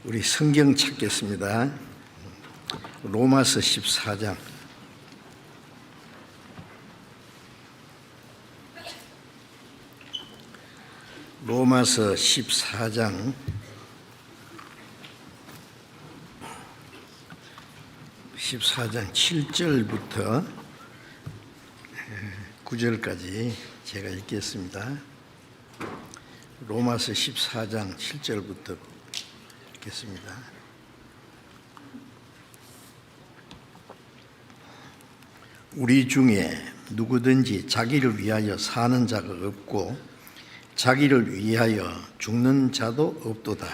우리 성경 찾겠습니다. 로마서 14장. 로마서 14장 7절부터 9절까지 제가 읽겠습니다. 로마서 14장 7절부터 읽겠습니다. 우리 중에 누구든지 자기를 위하여 사는 자가 없고 자기를 위하여 죽는 자도 없도다.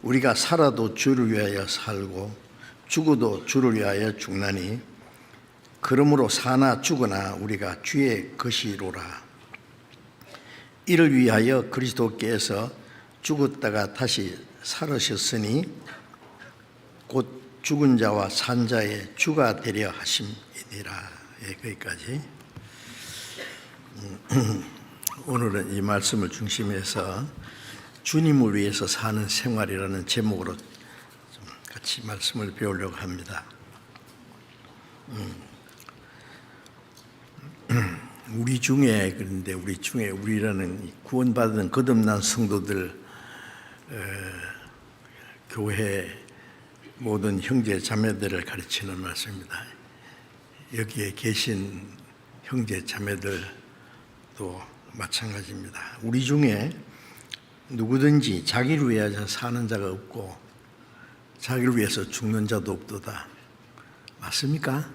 우리가 살아도 주를 위하여 살고 죽어도 주를 위하여 죽나니 그러므로 사나 죽으나 우리가 주의 것이로라. 이를 위하여 그리스도께서 죽었다가 다시 살으셨으니 곧 죽은 자와 산 자의 주가 되려 하심이니라. 거기까지. 오늘은 이 말씀을 중심해서 주님을 위해서 사는 생활이라는 제목으로 좀 같이 말씀을 배우려고 합니다. 우리 중에, 그런데 우리 중에 우리라는 구원받은 거듭난 성도들, 교회 모든 형제 자매들을 가르치는 말씀입니다. 여기에 계신 형제 자매들도 마찬가지입니다. 우리 중에 누구든지 자기를 위하여 사는 자가 없고 자기를 위해서 죽는 자도 없도다. 맞습니까?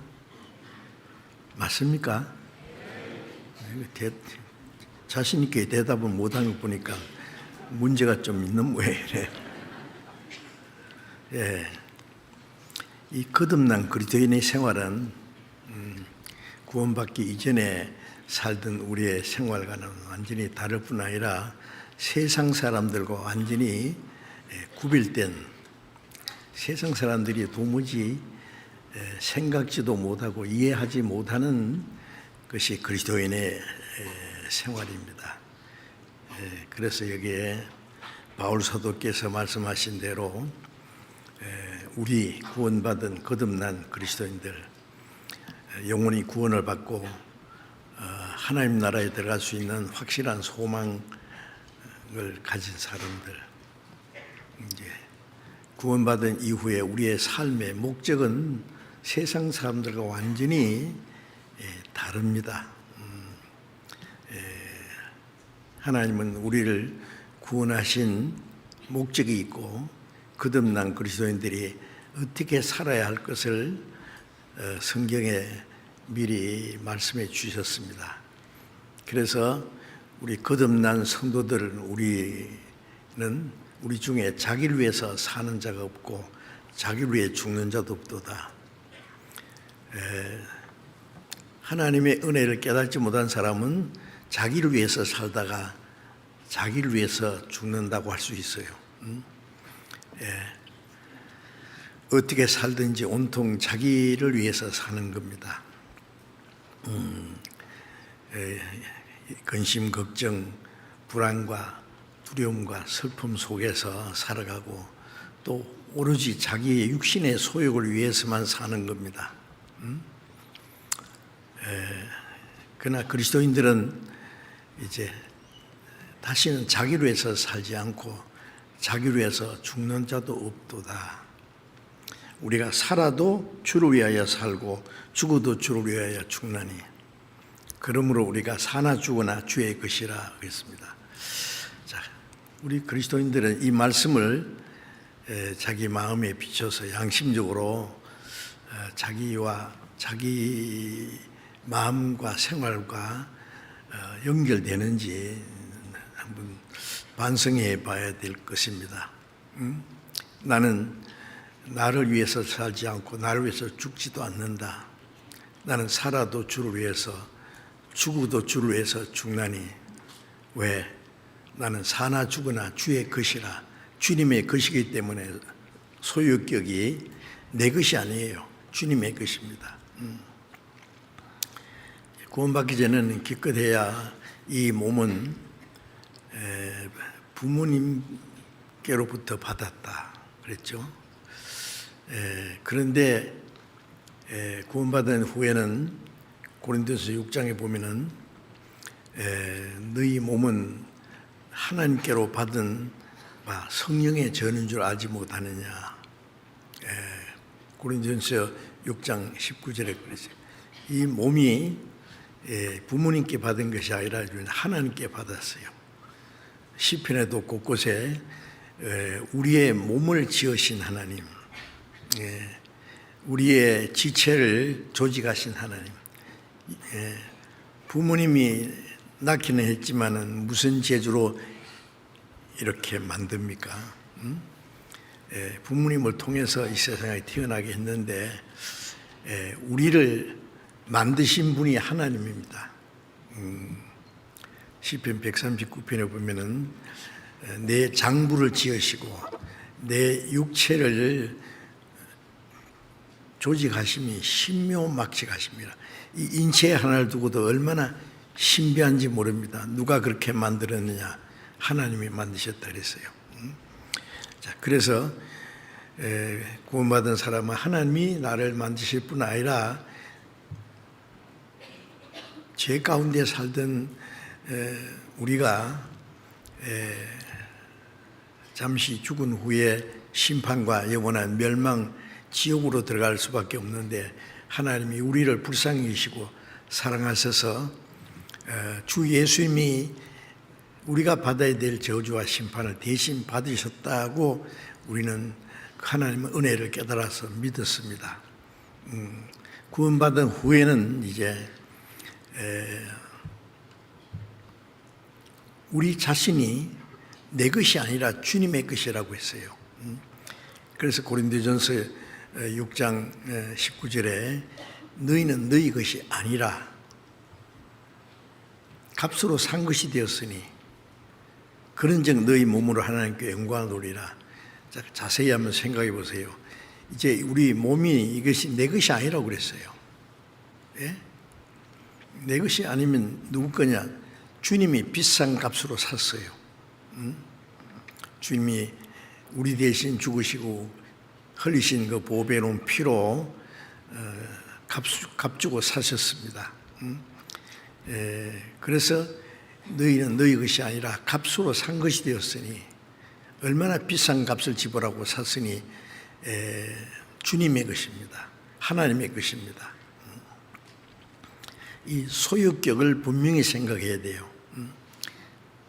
맞습니까? 자신 있게 대답을 못한 거 보니까 문제가 좀 있는 모양이네. 예. 이 거듭난 그리스도인의 생활은 구원받기 이전에 살던 우리의 생활과는 완전히 다를 뿐 아니라 세상 사람들과 완전히 구별된, 세상 사람들이 도무지 생각지도 못하고 이해하지 못하는 것이 그리스도인의 생활입니다. 그래서 여기에 바울 사도께서 말씀하신 대로 우리 구원받은 거듭난 그리스도인들, 영원히 구원을 받고 하나님 나라에 들어갈 수 있는 확실한 소망을 가진 사람들, 이제 구원받은 이후에 우리의 삶의 목적은 세상 사람들과 완전히 다릅니다. 하나님은 우리를 구원하신 목적이 있고 거듭난 그리스도인들이 어떻게 살아야 할 것을 성경에 미리 말씀해 주셨습니다. 그래서 우리 거듭난 성도들은 우리 중에 자기를 위해서 사는 자가 없고 자기를 위해 죽는 자도 없도다. 하나님의 은혜를 깨닫지 못한 사람은 자기를 위해서 살다가 자기를 위해서 죽는다고 할 수 있어요. 어떻게 살든지 온통 자기를 위해서 사는 겁니다. 근심, 걱정, 불안과 두려움과 슬픔 속에서 살아가고 또 오로지 자기의 육신의 소욕을 위해서만 사는 겁니다. 그러나 그리스도인들은 이제 다시는 자기를 위해서 살지 않고 자기를 위해서 죽는 자도 없도다. 우리가 살아도 주를 위하여 살고 죽어도 주를 위하여 죽나니 그러므로 우리가 사나 죽으나 주의 것이라 그랬습니다. 자, 우리 그리스도인들은 이 말씀을 자기 마음에 비춰서 양심적으로 자기와 자기 마음과 생활과 연결되는지 한번 반성해 봐야 될 것입니다. 나는 나를 위해서 살지 않고 나를 위해서 죽지도 않는다. 나는 살아도 주를 위해서 죽어도 주를 위해서 죽나니 왜? 나는 사나 죽으나 주의 것이라. 주님의 것이기 때문에 소유격이 내 것이 아니에요. 주님의 것입니다. 구원받기 전에는 기껏해야 이 몸은 부모님 하나님께로부터 받았다 그랬죠. 그런데 구원받은 후에는 고린도서 6장에 보면은 너희 몸은 하나님께로 받은 성령의 전인 줄 알지 못하느냐. 고린도서 6장 19절에 그러죠. 이 몸이 부모님께 받은 것이 아니라 하나님께 받았어요. 시편에도 곳곳에 우리의 몸을 지으신 하나님, 우리의 지체를 조직하신 하나님. 부모님이 낳기는 했지만은 무슨 재주로 이렇게 만듭니까? 부모님을 통해서 이 세상에 태어나게 했는데 우리를 만드신 분이 하나님입니다. 시편 139편에 보면은 내 장부를 지으시고 내 육체를 조직하심이 신묘막측하십니다. 이 인체 하나를 두고도 얼마나 신비한지 모릅니다. 누가 그렇게 만들었느냐? 하나님이 만드셨다 그랬어요. 자, 그래서 구원받은 사람은 하나님이 나를 만드실 뿐 아니라 죄 가운데 살던 우리가 잠시 죽은 후에 심판과 영원한 멸망 지옥으로 들어갈 수밖에 없는데 하나님이 우리를 불쌍히 여기시고 사랑하셔서 주 예수님이 우리가 받아야 될 저주와 심판을 대신 받으셨다고 우리는 하나님의 은혜를 깨달아서 믿었습니다. 구원받은 후에는 이제 우리 자신이 내 것이 아니라 주님의 것이라고 했어요. 그래서 고린도전서 6장 19절에 너희는 너희 것이 아니라 값으로 산 것이 되었으니 그런즉 너희 몸으로 하나님께 영광을 돌리라. 자세히 한번 생각해 보세요. 이제 우리 몸이 이것이 내 것이 아니라고 그랬어요. 예? 내 것이 아니면 누구 거냐? 주님이 비싼 값으로 샀어요. 주님이 우리 대신 죽으시고 흘리신 그 보배로운 피로 값 주고 사셨습니다. 그래서 너희는 너희 것이 아니라 값으로 산 것이 되었으니 얼마나 비싼 값을 지불하고 샀으니 주님의 것입니다. 하나님의 것입니다. 이 소유격을 분명히 생각해야 돼요.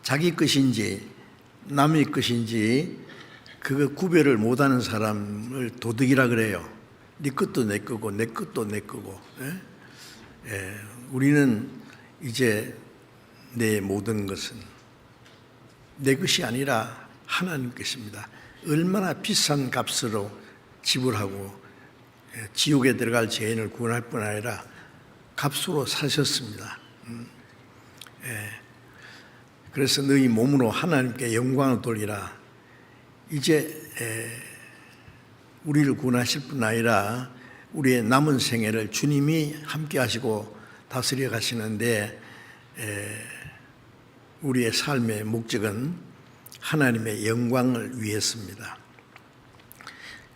자기 것인지 남의 것인지 그거 구별을 못하는 사람을 도둑이라 그래요. 네 것도 내 거고 내 것도 내 거고. 우리는 이제 내 모든 것은 내 것이 아니라 하나님 것입니다. 얼마나 비싼 값으로 지불하고 지옥에 들어갈 죄인을 구원할 뿐 아니라 값으로 사셨습니다. 그래서 너희 몸으로 하나님께 영광을 돌리라. 이제 우리를 구원하실 뿐 아니라 우리의 남은 생애를 주님이 함께 하시고 다스려 가시는데 우리의 삶의 목적은 하나님의 영광을 위해서입니다.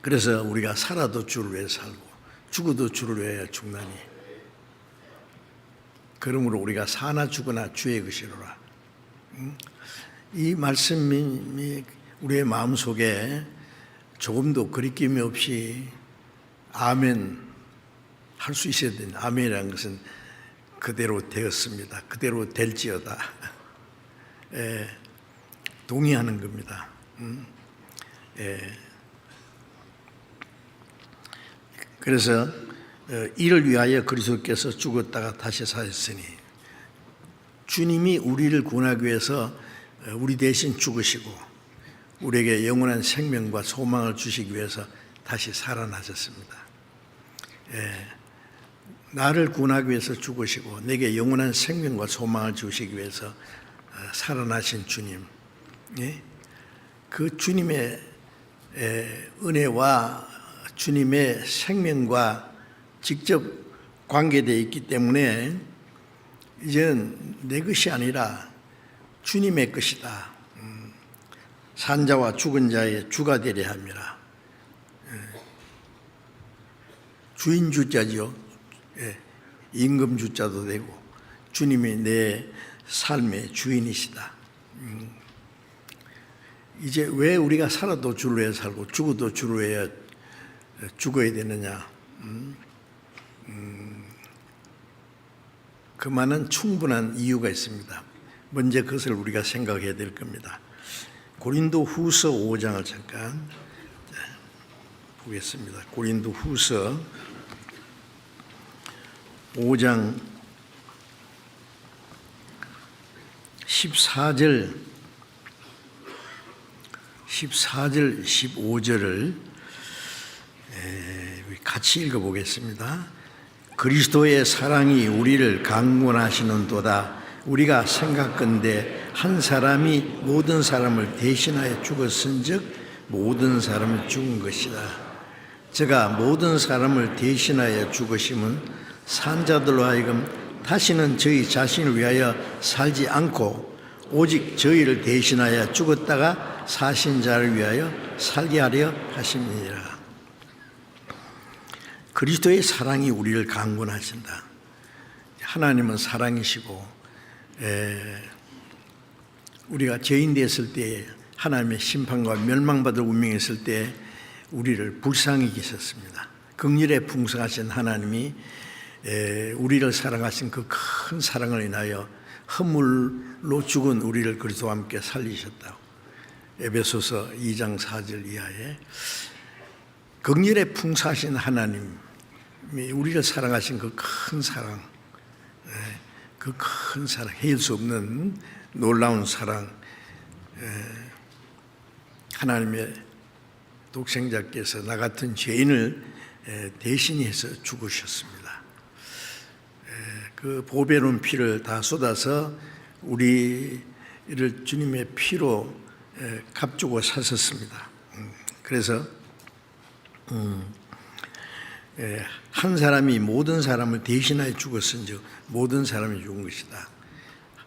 그래서 우리가 살아도 주를 위해 살고 죽어도 주를 위해 죽나니 그러므로 우리가 사나 죽으나 주의 것이로라. 이 말씀이 우리의 마음속에 조금도 거리낌이 없이 아멘 할 수 있어야 된다. 아멘이라는 것은 그대로 되었습니다. 그대로 될지어다. 동의하는 겁니다. 그래서 이를 위하여 그리스도께서 죽었다가 다시 사셨으니 주님이 우리를 구원하기 위해서 우리 대신 죽으시고 우리에게 영원한 생명과 소망을 주시기 위해서 다시 살아나셨습니다. 나를 구원하기 위해서 죽으시고 내게 영원한 생명과 소망을 주시기 위해서 살아나신 주님, 그 주님의 은혜와 주님의 생명과 직접 관계되어 있기 때문에 이제는 내 것이 아니라 주님의 것이다. 산자와 죽은 자의 주가 되려 함이라. 주인 주자죠. 임금 주자도 되고 주님이 내 삶의 주인이시다. 이제 왜 우리가 살아도 주로 해야 살고 죽어도 주로 해야 죽어야 되느냐? 그 말은 충분한 이유가 있습니다. 먼저 그것을 우리가 생각해야 될 겁니다. 고린도 후서 5장을 잠깐 보겠습니다. 고린도 후서 5장 14절 15절을 같이 읽어보겠습니다. 그리스도의 사랑이 우리를 강권하시는도다. 우리가 생각건대 한 사람이 모든 사람을 대신하여 죽었은즉 모든 사람이 죽은 것이다. 제가 모든 사람을 대신하여 죽으심은 산자들로 하여금 다시는 저희 자신을 위하여 살지 않고 오직 저희를 대신하여 죽었다가 사신 자를 위하여 살게 하려 하심이니라. 그리스도의 사랑이 우리를 강권하신다. 하나님은 사랑이시고 우리가 죄인 되었을 때 하나님의 심판과 멸망받을 운명이 있을 때 우리를 불쌍히 계셨습니다. 긍휼에 풍성하신 하나님이 우리를 사랑하신 그 큰 사랑을 인하여 허물로 죽은 우리를 그리스도와 함께 살리셨다고. 에베소서 2장 4절 이하에 긍휼에 풍성하신 하나님이 우리를 사랑하신 그 큰 사랑, 그 큰 사랑, 헤일 수 없는 놀라운 사랑, 하나님의 독생자께서 나 같은 죄인을 대신해서 죽으셨습니다. 그 보배로운 피를 다 쏟아서 우리를 주님의 피로 값주고 사셨습니다. 그래서 한 사람이 모든 사람을 대신하여 죽었은즉 모든 사람이 죽은 것이다.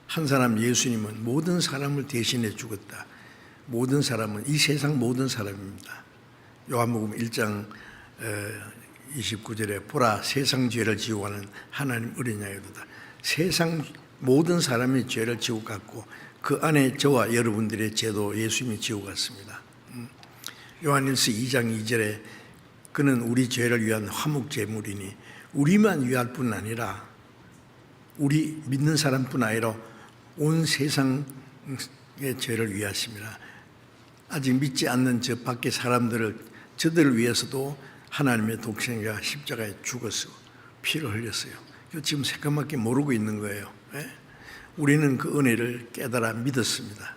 한 사람 예수님은 모든 사람을 대신해 죽었다. 모든 사람은 이 세상 모든 사람입니다. 요한복음 1장 29절에 보라 세상 죄를 지고 가는 하나님 어린 양이로다. 세상 모든 사람이 죄를 지고 갔고 그 안에 저와 여러분들의 죄도 예수님이 지고 갔습니다. 요한일서 2장 2절에 그는 우리 죄를 위한 화목제물이니 우리만 위할 뿐 아니라 우리 믿는 사람뿐 아니라 온 세상의 죄를 위하심이라. 아직 믿지 않는 저 밖의 저들을 위해서도 하나님의 독생자가 십자가에 죽었어 피를 흘렸어요. 지금 새까맣게 모르고 있는 거예요. 우리는 그 은혜를 깨달아 믿었습니다.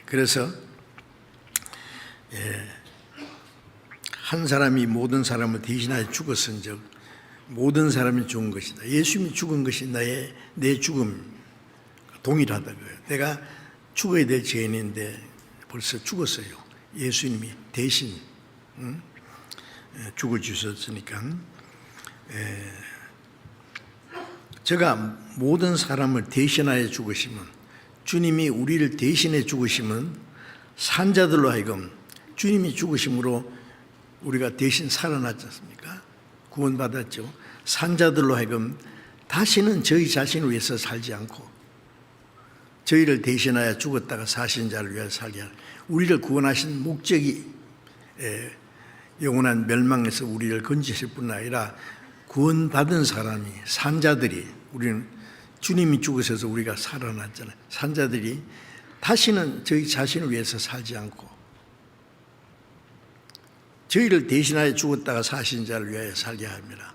그래서 한 사람이 모든 사람을 대신하여 죽었은즉 모든 사람이 죽은 것이다. 예수님이 죽은 것이 내 죽음 동일하다고요. 내가 죽어야 될 죄인인데 벌써 죽었어요. 예수님이 대신 죽어주셨으니까. 제가 모든 사람을 대신하여 죽으시면 주님이 우리를 대신해 죽으시면 산자들로 하여금 주님이 죽으심으로 우리가 대신 살아났지 않습니까? 구원받았죠. 산자들로 하여금 다시는 저희 자신을 위해서 살지 않고 저희를 대신하여 죽었다가 사신 자를 위하여 살게 하는 우리를 구원하신 목적이 영원한 멸망에서 우리를 건지실 뿐 아니라 구원받은 사람이 산자들이 우리는 주님이 죽으셔서 우리가 살아났잖아요. 산자들이 다시는 저희 자신을 위해서 살지 않고 저희를 대신하여 죽었다가 사신 자를 위하여 살게 합니다.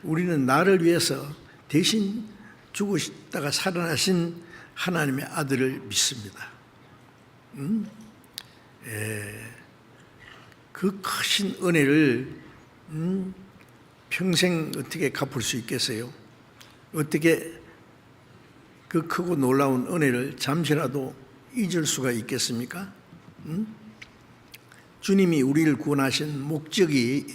우리는 나를 위해서 대신 죽으시다가 살아나신 하나님의 아들을 믿습니다. 그 크신 은혜를 평생 어떻게 갚을 수 있겠어요? 어떻게 그 크고 놀라운 은혜를 잠시라도 잊을 수가 있겠습니까? 주님이 우리를 구원하신 목적이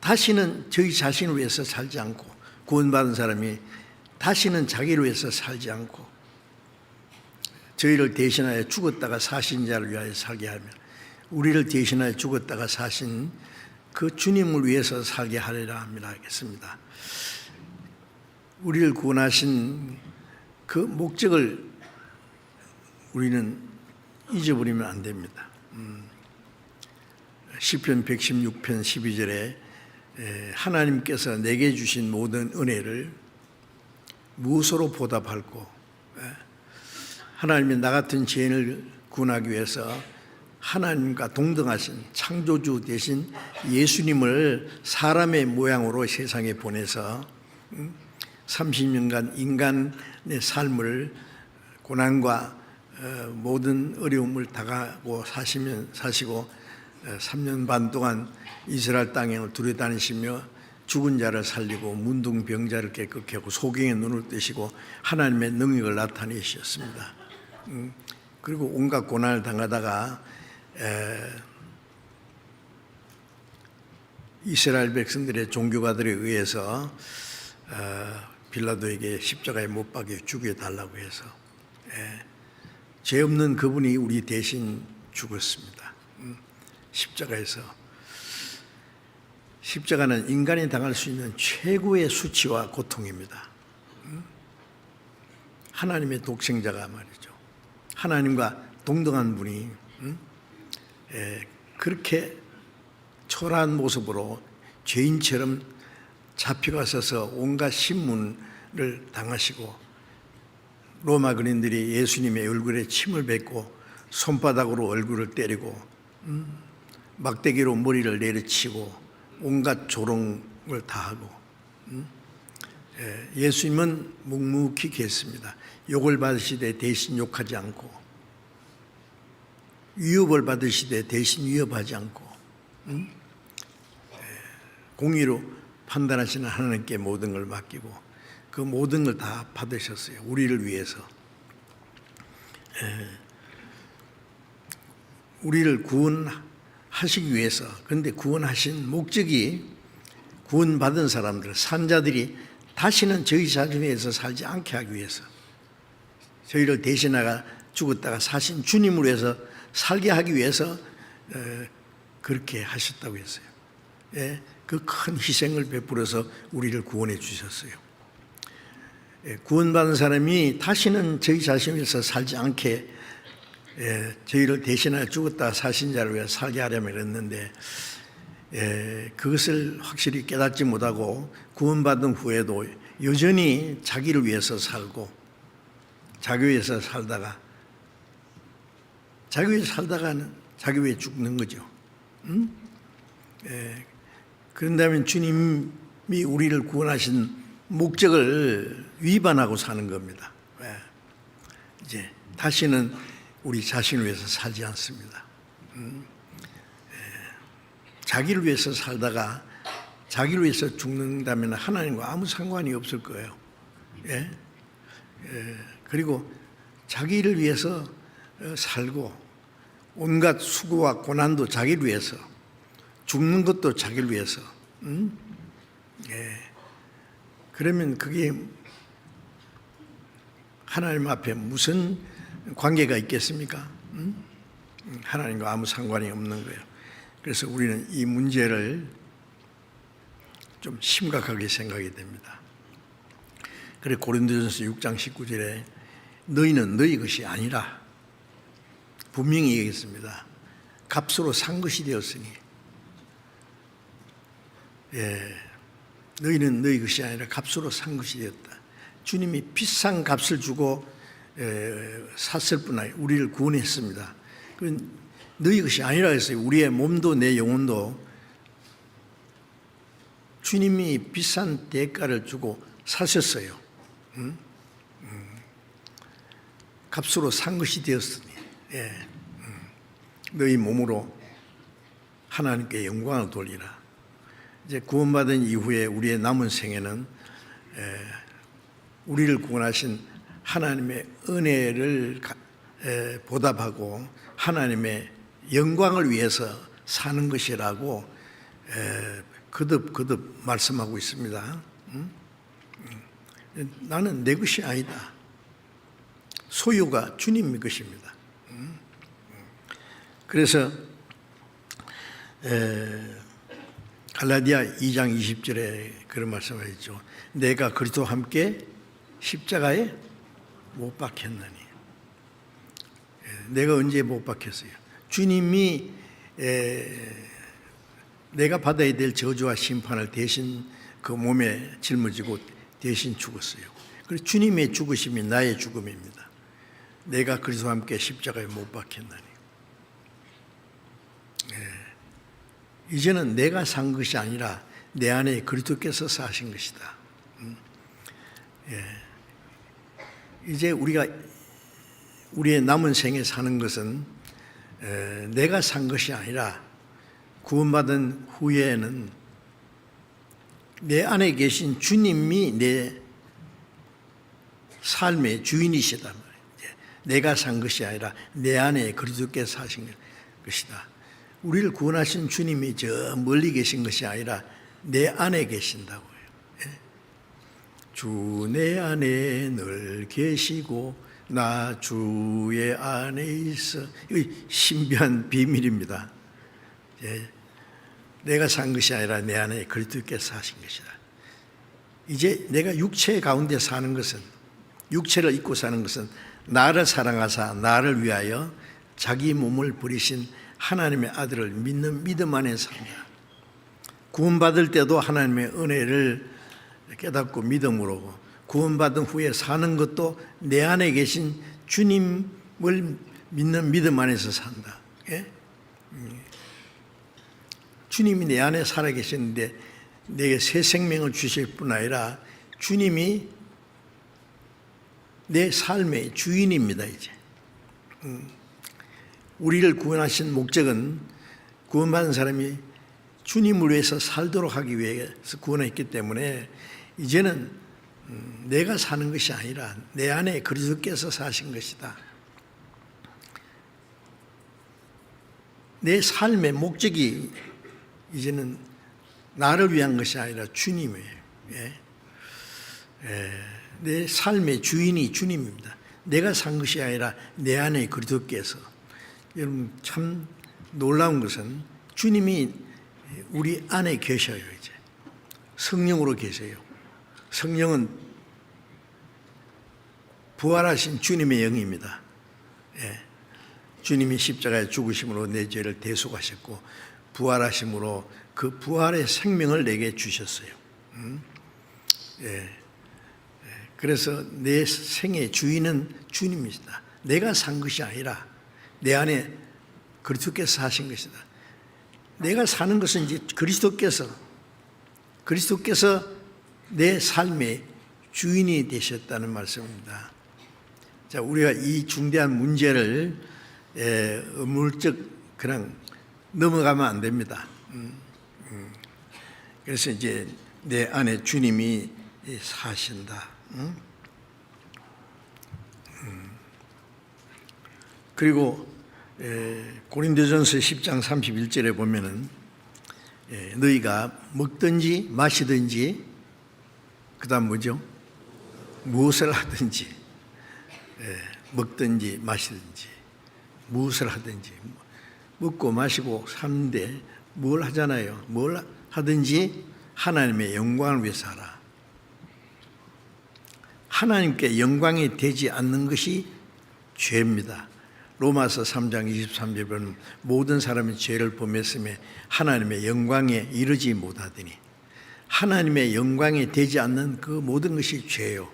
다시는 저희 자신을 위해서 살지 않고 구원받은 사람이 다시는 자기를 위해서 살지 않고 저희를 대신하여 죽었다가 사신 자를 위하여 살게 하며 우리를 대신하여 죽었다가 사신 그 주님을 위해서 살게 하리라 함이라 하겠습니다. 우리를 구원하신 그 목적을 우리는 잊어버리면 안 됩니다. 시편 116편 12절에 하나님께서 내게 주신 모든 은혜를 무엇으로 보답할꼬? 하나님이 나 같은 죄인을 구원하기 위해서 하나님과 동등하신 창조주 대신 예수님을 사람의 모양으로 세상에 보내서 30년간 인간의 삶을 고난과 모든 어려움을 당하고 사시고 3년 반 동안 이스라엘 땅에 두려다니시며 죽은 자를 살리고 문둥병자를 깨끗게 하고 소경의 눈을 뜨시고 하나님의 능력을 나타내셨습니다. 그리고 온갖 고난을 당하다가 이스라엘 백성들의 종교가들에 의해서 빌라도에게 십자가에 못 박여 죽여달라고 해서 죄 없는 그분이 우리 대신 죽었습니다. 십자가에서. 십자가는 인간이 당할 수 있는 최고의 수치와 고통입니다. 하나님의 독생자가 말이죠. 하나님과 동등한 분이 그렇게 초라한 모습으로 죄인처럼 잡혀가셔서 온갖 신문을 당하시고 로마 군인들이 예수님의 얼굴에 침을 뱉고 손바닥으로 얼굴을 때리고 막대기로 머리를 내리치고 온갖 조롱을 다 하고 예수님은 묵묵히 계셨습니다. 욕을 받으시되 대신 욕하지 않고 위협을 받으시되 대신 위협하지 않고 공의로 판단하시는 하나님께 모든 걸 맡기고 그 모든 걸 다 받으셨어요. 우리를 위해서. 우리를 구원하시기 위해서. 그런데 구원하신 목적이 구원받은 사람들, 산자들이 다시는 저희 자신에서 살지 않게 하기 위해서, 저희를 대신하가 죽었다가 사신 주님을 위해서 살게 하기 위해서 그렇게 하셨다고 했어요. 그 큰 희생을 베풀어서 우리를 구원해 주셨어요. 구원받은 사람이 다시는 저희 자신에서 살지 않게 저희를 대신하여 죽었다가 사신 자를 위해 살게 하려면 했는데 그것을 확실히 깨닫지 못하고 구원받은 후에도 여전히 자기를 위해서 살고 자기 위해서 살다가 자기 위해 죽는 거죠. 그런다면 주님이 우리를 구원하신 목적을 위반하고 사는 겁니다. 이제 다시는 우리 자신을 위해서 살지 않습니다. 자기를 위해서 살다가 자기를 위해서 죽는다면 하나님과 아무 상관이 없을 거예요. 그리고 자기를 위해서 살고 온갖 수고와 고난도 자기를 위해서 죽는 것도 자기를 위해서 그러면 그게 하나님 앞에 무슨 관계가 있겠습니까? 하나님과 아무 상관이 없는 거예요. 그래서 우리는 이 문제를 좀 심각하게 생각이 됩니다. 그래 고린도전서 6장 19절에 너희는 너희 것이 아니라 분명히 얘기했습니다. 값으로 산 것이 되었으니 너희는 너희 것이 아니라 값으로 산 것이 되었다. 주님이 비싼 값을 주고 샀을 뿐 아니라 우리를 구원했습니다. 너희 것이 아니라 했어요. 우리의 몸도 내 영혼도 주님이 비싼 대가를 주고 사셨어요. 값으로 산 것이 되었으니 너희 몸으로 하나님께 영광을 돌리라. 이제 구원받은 이후에 우리의 남은 생애는 우리를 구원하신 하나님의 은혜를 보답하고 하나님의 영광을 위해서 사는 것이라고 거듭 말씀하고 있습니다. 나는 내 것이 아니다. 소유가 주님의 것입니다. 그래서 갈라디아 2장 20절에 그런 말씀을 했죠. 내가 그리스도와 함께 십자가에 못 박혔나니. 내가 언제 못 박혔어요? 주님이 내가 받아야 될 저주와 심판을 대신 그 몸에 짊어지고 대신 죽었어요. 그래서 주님의 죽으심이 나의 죽음입니다. 내가 그리스도와 함께 십자가에 못 박혔나니. 이제는 내가 산 것이 아니라 내 안에 그리스도께서 사신 것이다. 이제 우리의 남은 생에 사는 것은 내가 산 것이 아니라 구원받은 후에는 내 안에 계신 주님이 내 삶의 주인이시다. 내가 산 것이 아니라 내 안에 그리스도께서 사신 것이다. 우리를 구원하신 주님이 저 멀리 계신 것이 아니라 내 안에 계신다고요. 주 내 안에 늘 계시고 나 주의 안에 있어. 이 신비한 비밀입니다. 내가 산 것이 아니라 내 안에 그리스도께서 사신 것이다. 이제 내가 육체 가운데 사는 것은, 육체를 입고 사는 것은 나를 사랑하사 나를 위하여 자기 몸을 버리신 하나님의 아들을 믿는 믿음 안에 산다. 구원받을 때도 하나님의 은혜를 깨닫고 믿음으로, 구원받은 후에 사는 것도 내 안에 계신 주님을 믿는 믿음 안에서 산다. 주님이 내 안에 살아계시는데 내게 새 생명을 주실 뿐 아니라 주님이 내 삶의 주인입니다. 이제 우리를 구원하신 목적은 구원받은 사람이 주님을 위해서 살도록 하기 위해서 구원했기 때문에 이제는 내가 사는 것이 아니라 내 안에 그리스도께서 사신 것이다. 내 삶의 목적이 이제는 나를 위한 것이 아니라 주님이에요. 내 삶의 주인이 주님입니다. 내가 산 것이 아니라 내 안에 그리스도께서. 여러분 참 놀라운 것은 주님이 우리 안에 계셔요. 이제 성령으로 계세요. 성령은 부활하신 주님의 영입니다. 주님이 십자가에 죽으심으로 내 죄를 대속하셨고 부활하심으로 그 부활의 생명을 내게 주셨어요. 그래서 내 생의 주인은 주님이시다. 내가 산 것이 아니라 내 안에 그리스도께서 사신 것이다. 내가 사는 것은 이제 그리스도께서 내 삶의 주인이 되셨다는 말씀입니다. 자, 우리가 이 중대한 문제를 물적 그냥 넘어가면 안 됩니다. 그래서 이제 내 안에 주님이 사신다. 그리고 고린도전서 10장 31절에 보면은 너희가 먹든지 마시든지 그다음 뭐죠? 무엇을 하든지 먹든지 마시든지 무엇을 하든지 먹고 마시고 사는데 뭘 하잖아요. 뭘 하든지 하나님의 영광을 위해서 하라. 하나님께 영광이 되지 않는 것이 죄입니다. 로마서 3장 23절에 보면 모든 사람이 죄를 범했음에 하나님의 영광에 이르지 못하더니 하나님의 영광이 되지 않는 그 모든 것이 죄요.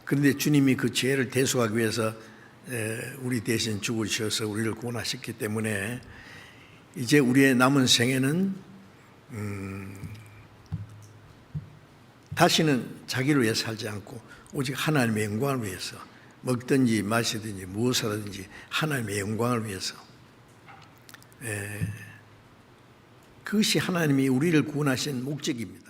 그런데 주님이 그 죄를 대속하기 위해서 우리 대신 죽으셔서 우리를 구원하셨기 때문에 이제 우리의 남은 생에는 다시는 자기를 위해 살지 않고 오직 하나님의 영광을 위해서 먹든지 마시든지 무엇을 하든지 하나님의 영광을 위해서 그것이 하나님이 우리를 구원하신 목적입니다.